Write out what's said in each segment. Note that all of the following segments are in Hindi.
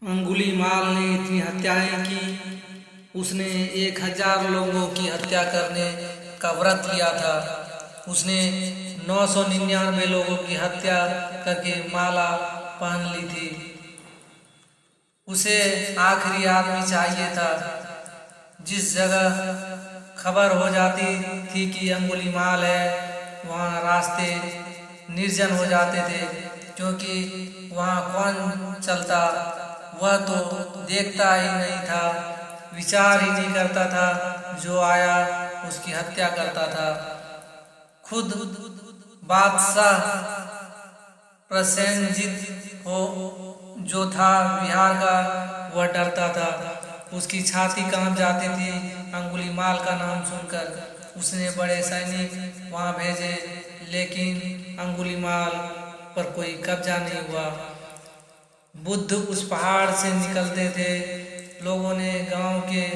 अंगुलीमाल ने इतनी हत्याएं की। उसने 1000 लोगों की हत्या करने का व्रत लिया था। उसने 999 लोगों की हत्या करके माला पहन ली थी। उसे आखिरी आदमी चाहिए था। जिस जगह खबर हो जाती थी कि अंगुलीमाल है, वहाँ रास्ते निर्जन हो जाते थे, क्योंकि वहाँ कौन चलता, वह तो देखता ही नहीं था, विचार ही नहीं करता था, जो आया उसकी हत्या करता था। खुद बादशाह प्रसेनजीत हो जो था बिहार का, वह डरता था, उसकी छाती कांप जाती थी अंगुलीमाल का नाम सुनकर। उसने बड़े सैनिक वहां भेजे, लेकिन अंगुलीमाल पर कोई कब्जा नहीं हुआ। बुद्ध उस पहाड़ से निकलते थे। लोगों ने गांव के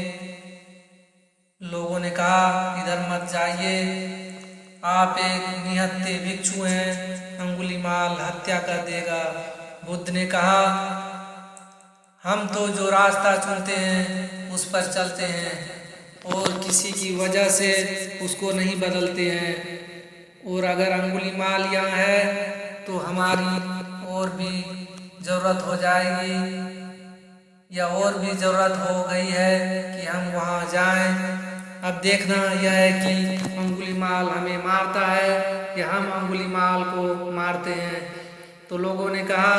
लोगों ने कहा, इधर मत जाइए, आप एक निहत्थे भिक्षु हैं, अंगुलीमाल हत्या कर देगा। बुद्ध ने कहा, हम तो जो रास्ता चुनते हैं उस पर चलते हैं और किसी की वजह से उसको नहीं बदलते हैं। और अगर अंगुलीमाल यहाँ है तो हमारी और भी ज़रूरत हो जाएगी, या और भी ज़रूरत हो गई है कि हम वहाँ जाएं। अब देखना यह है कि अंगुलीमाल हमें मारता है या हम अंगुलीमाल को मारते हैं। तो लोगों ने कहा,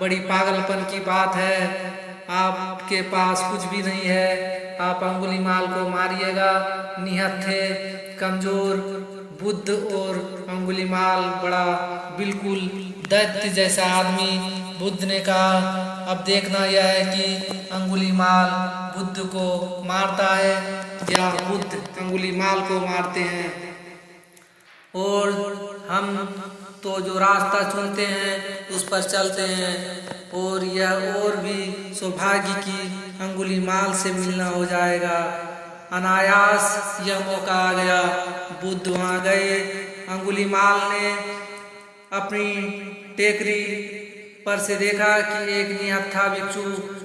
बड़ी पागलपन की बात है, आपके पास कुछ भी नहीं है, आप अंगुलीमाल को मारिएगा। निहत्थे कमजोर बुद्ध और अंगुलीमाल बड़ा बिल्कुल दैत्य जैसा आदमी। बुद्ध ने कहा, अब देखना यह है कि अंगुलीमाल बुद्ध को मारता है या बुद्ध अंगुलीमाल को मारते हैं। और हम तो जो रास्ता चुनते हैं उस पर चलते हैं, और यह और भी सौभाग्य की अंगुलीमाल से मिलना हो जाएगा। अनायास यह मौका आ गया। बुद्ध वहाँ गए। अंगुलीमाल ने अपनी टेकरी पर से देखा कि एक निहत्था भिक्षु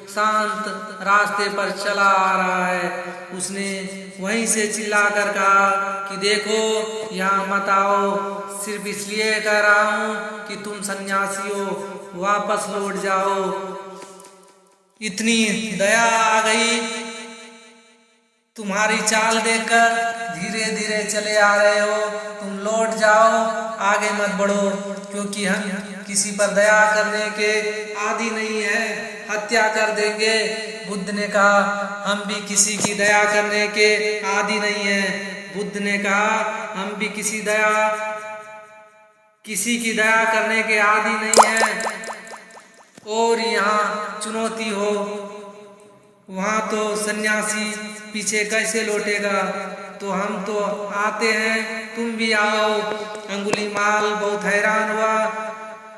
शांत रास्ते पर चला आ रहा है। उसने वहीं से चिल्लाकर कहा कि देखो, यहाँ मत आओ, सिर्फ इसलिए कह रहा हूँ कि तुम सन्यासी हो, वापस लौट जाओ। इतनी दया आ गई तुम्हारी चाल देखकर, धीरे धीरे चले आ रहे हो, तुम लौट जाओ, आगे मत बढ़ो, क्योंकि हम किसी पर दया करने के आदि नहीं है, हत्या कर देंगे। बुद्ध ने कहा, हम भी किसी की दया करने के आदि नहीं है। बुद्ध ने कहा, हम भी किसी की दया करने के आदि नहीं है। और यहाँ चुनौती हो, वहाँ तो सन्यासी पीछे कैसे लौटेगा, तो हम तो आते हैं, तुम भी आओ। अंगुलीमाल बहुत हैरान हुआ,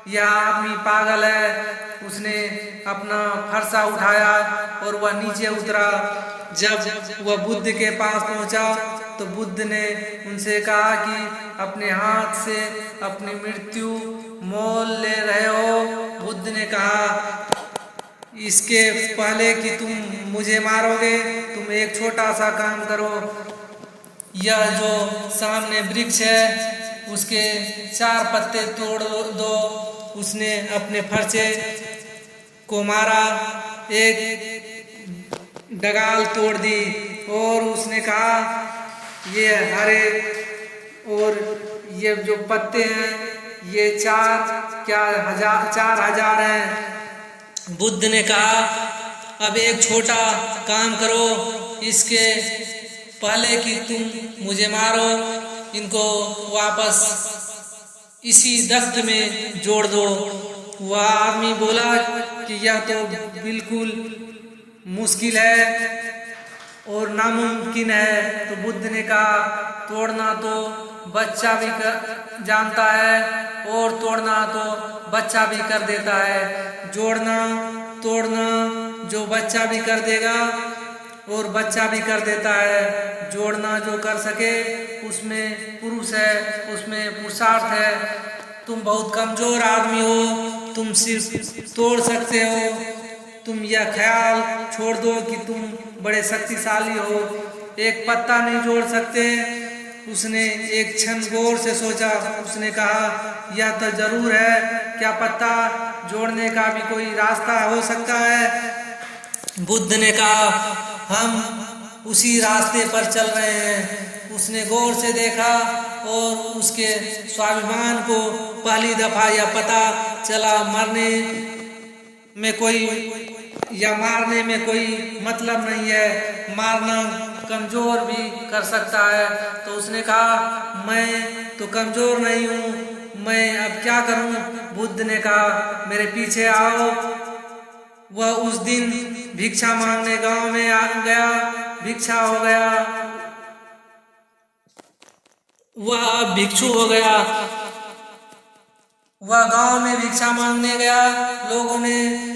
यह आदमी पागल है। उसने अपना फरसा उठाया और वह नीचे उतरा। जब वह बुद्ध के पास पहुंचा तो बुद्ध ने उनसे कहा कि अपने हाथ से अपनी मृत्यु मोल ले रहे हो। बुद्ध ने कहा, इसके पहले कि तुम मुझे मारोगे, तुम एक छोटा सा काम करो। यह जो सामने वृक्ष है उसके 4 पत्ते तोड़ दो। उसने अपने फरसे को मारा, एक डगाल तोड़ दी और उसने कहा, ये हरे और ये जो पत्ते हैं ये 4,000 हैं। बुद्ध ने कहा, अब एक छोटा काम करो, इसके पहले कि तुम मुझे मारो, इनको वापस इसी दख्त में जोड़ दो। वह आदमी बोला कि यह तो बिल्कुल मुश्किल है और नामुमकिन है। तो बुद्ध ने कहा, तोड़ना तो बच्चा भी जानता है और तोड़ना तो बच्चा भी कर देता है। जोड़ना तोड़ना जो बच्चा भी कर देगा और बच्चा भी कर देता है। जोड़ना जो कर सके उसमें पुरुष है, उसमें पुरुषार्थ है। तुम बहुत कमजोर आदमी हो, तुम सिर्फ तोड़ सकते हो, तुम तुम यह ख्याल छोड़ दो कि तुम बड़े शक्तिशाली हो, एक पत्ता नहीं जोड़ सकते। उसने एक क्षण गौर से सोचा। उसने कहा, यह तो जरूर है, क्या पत्ता जोड़ने का भी कोई रास्ता हो सकता है? बुद्ध ने कहा, हम उसी रास्ते पर चल रहे हैं। उसने गौर से देखा और उसके स्वाभिमान को पहली दफा यह पता चला, मारने में कोई मतलब नहीं है, मारना कमजोर भी कर सकता है। तो उसने कहा, मैं तो कमजोर नहीं हूँ, मैं अब क्या करूँ? बुद्ध ने कहा, मेरे पीछे आओ। वह उस दिन भिक्षा मांगने गांव में आ गया, भिक्षा हो गया, वह अब भिक्षु हो गया। वह गांव में भिक्षा मांगने गया। लोगों ने